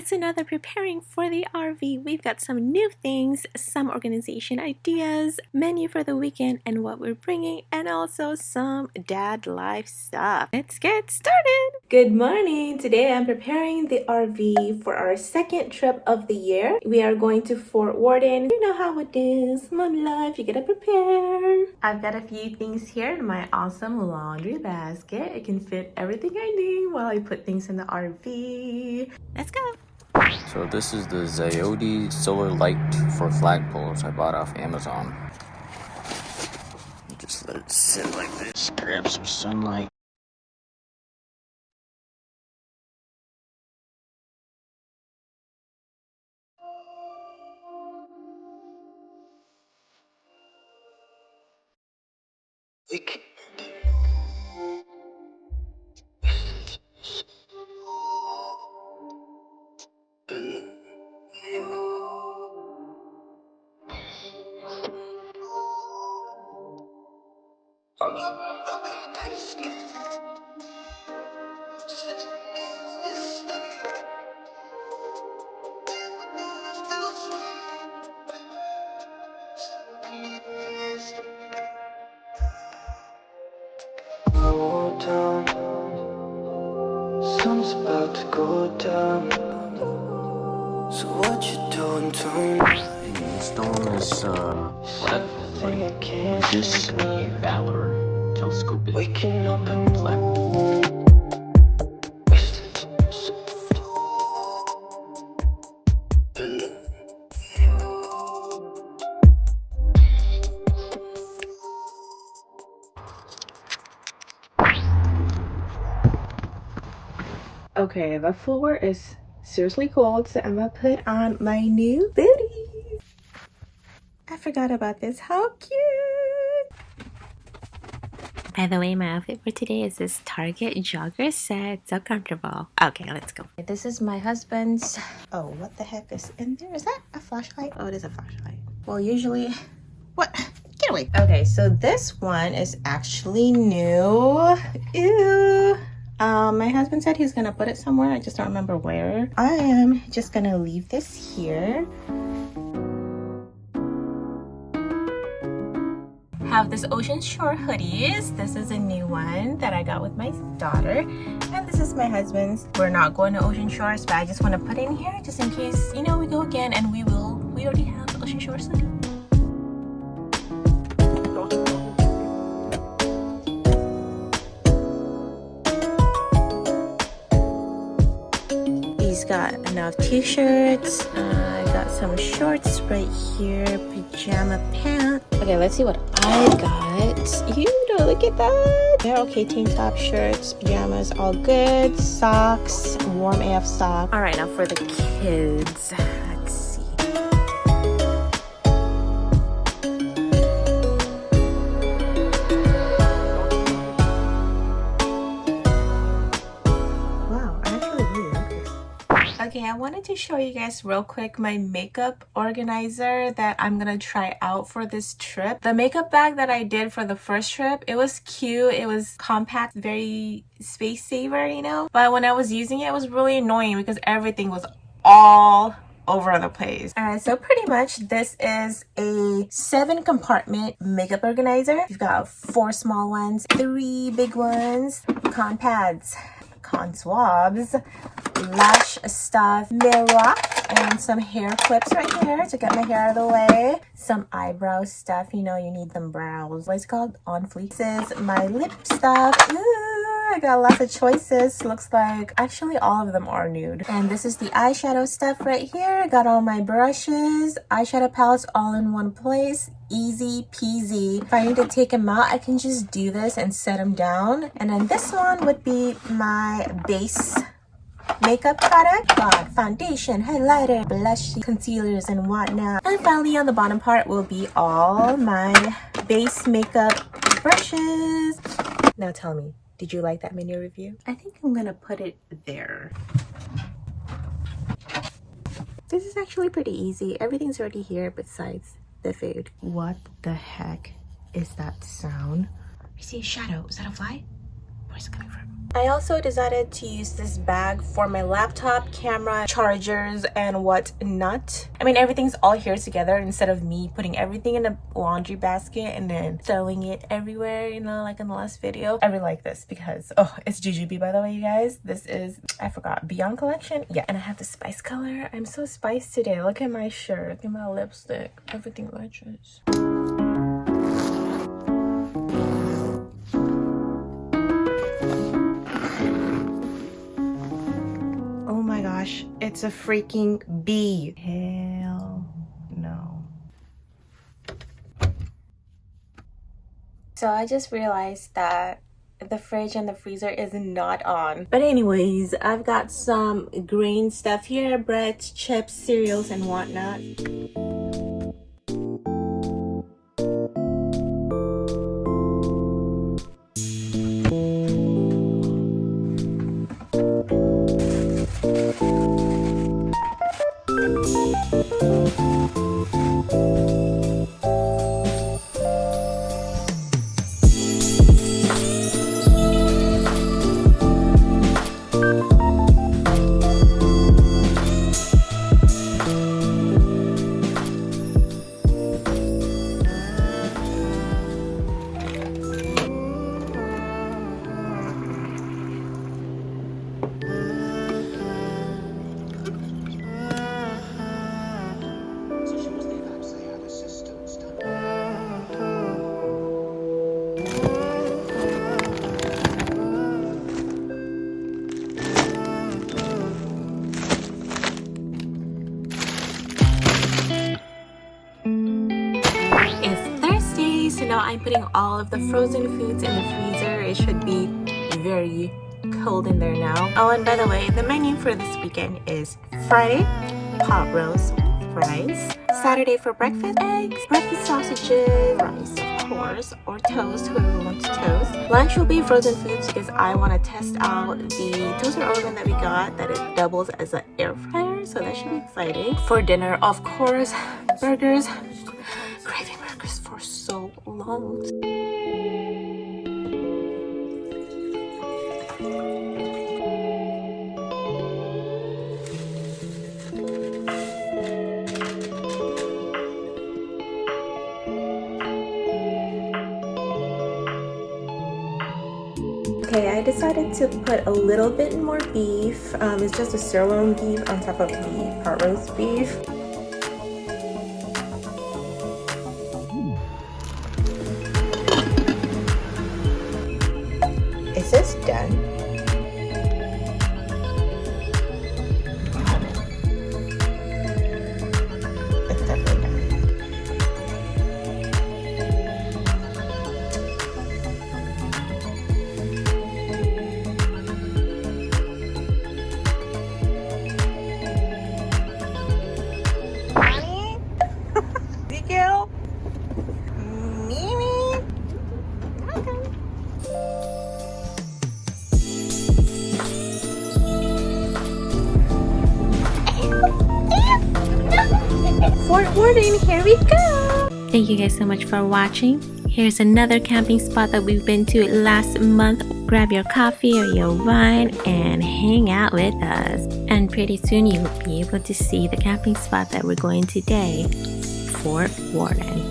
It's another preparing for the RV. We've got some new things, some organization ideas, menu for the weekend and what we're bringing, and also some dad life stuff. Let's get started. Good morning. Today I'm preparing the RV for our second trip of the year. We are going to Fort Worden. You know how it is. Mom life, you gotta prepare. I've got a few things here in my awesome laundry basket. It can fit everything I need while I put things in the RV. Let's go. So this is the Xiodi solar light for flagpoles I bought off Amazon. Just let it sit like this, grab some sunlight. Sun's about to go down. So what you doing tonight? Installing this this Valor telescope is Waking up and Okay, the floor is seriously cold, so I'm gonna put on my new booties. I forgot about this. How cute! By the way, my outfit for today is this Target jogger set. So comfortable. Okay, let's go. This is my husband's. Oh, what the heck is in there? Is that a flashlight? Oh, it is a flashlight. Well, usually... What? Get away. Okay, so this one is actually new. Ew. My husband said he's gonna put it somewhere. I just don't remember where. I am just gonna leave this here. Have this Ocean Shore hoodies. This is a new one that I got with my daughter. And this is my husband's. We're not going to Ocean Shores, but I just want to put in here just in case, you know, we go again, and we already have the Ocean Shores hoodie. He's got enough t-shirts. I got some shorts right here, pajama pants. Okay, let's see what I got. You know, look at that. They're okay. Tank top, shirts, pajamas, all good. Socks, warm AF socks. All right, now for the kids. Let's see. Wow, I actually really like this. Okay, I wanted to show you guys real quick my makeup organizer that I'm gonna try out for this trip. The makeup bag that I did for the first trip, it was cute, it was compact, very space saver, you know? But when I was using it, it was really annoying because everything was all over the place. Alright, so pretty much this is a 7-compartment makeup organizer. You've got 4 small ones, 3 big ones, con pads, con swabs, lash stuff, mirror, and some hair clips right here to get my hair out of the way. Some eyebrow stuff, you know, you need them brows. What's it called? On fleek. This is my lip stuff. Ooh, I got lots of choices. Looks like actually all of them are nude. And this is the eyeshadow stuff right here. I got all my brushes, eyeshadow palettes all in one place. Easy peasy. If I need to take them out, I can just do this and set them down. And then this one would be my base makeup product. Got foundation, highlighter, blush, concealers, and whatnot. And finally on the bottom part will be all my base makeup brushes. Now tell me, did you like that mini review? I think I'm gonna put it there. This is actually pretty easy. Everything's already here besides the food. What the heck is that sound? I see a shadow. Is that a fly? Where's it coming from? I also decided to use this bag for my laptop, camera, chargers, and whatnot. I mean, everything's all here together instead of me putting everything in a laundry basket and then throwing it everywhere, you know, like in the last video. I really like this because, oh, it's Jujube, by the way, you guys. This is, I forgot, Beyond Collection. Yeah, and I have the spice color. I'm so spiced today. Look at my shirt, look at my lipstick. Everything matches. It's a freaking bee. Hell no. So I just realized that the fridge and the freezer is not on. But anyways, I've got some grain stuff here, breads, chips, cereals, and whatnot. So now I'm putting all of the frozen foods in the freezer. It should be very cold in there now. Oh, and by the way, the menu for this weekend is Friday, pot roast, fries. Saturday for breakfast, eggs, breakfast sausages, rice of course, or toast, whoever wants toast. Lunch will be frozen foods because I want to test out the toaster oven that we got, that it doubles as an air fryer, so that should be exciting. For dinner, of course, burgers. Craving burgers for so long. Okay, I decided to put a little bit more beef. It's just a sirloin beef on top of the pot roast beef. Is this done? It's definitely done. Fort Warden, here we go! Thank you guys so much for watching. Here's another camping spot that we've been to last month. Grab your coffee or your wine and hang out with us. And pretty soon you will be able to see the camping spot that we're going today, Fort Warden.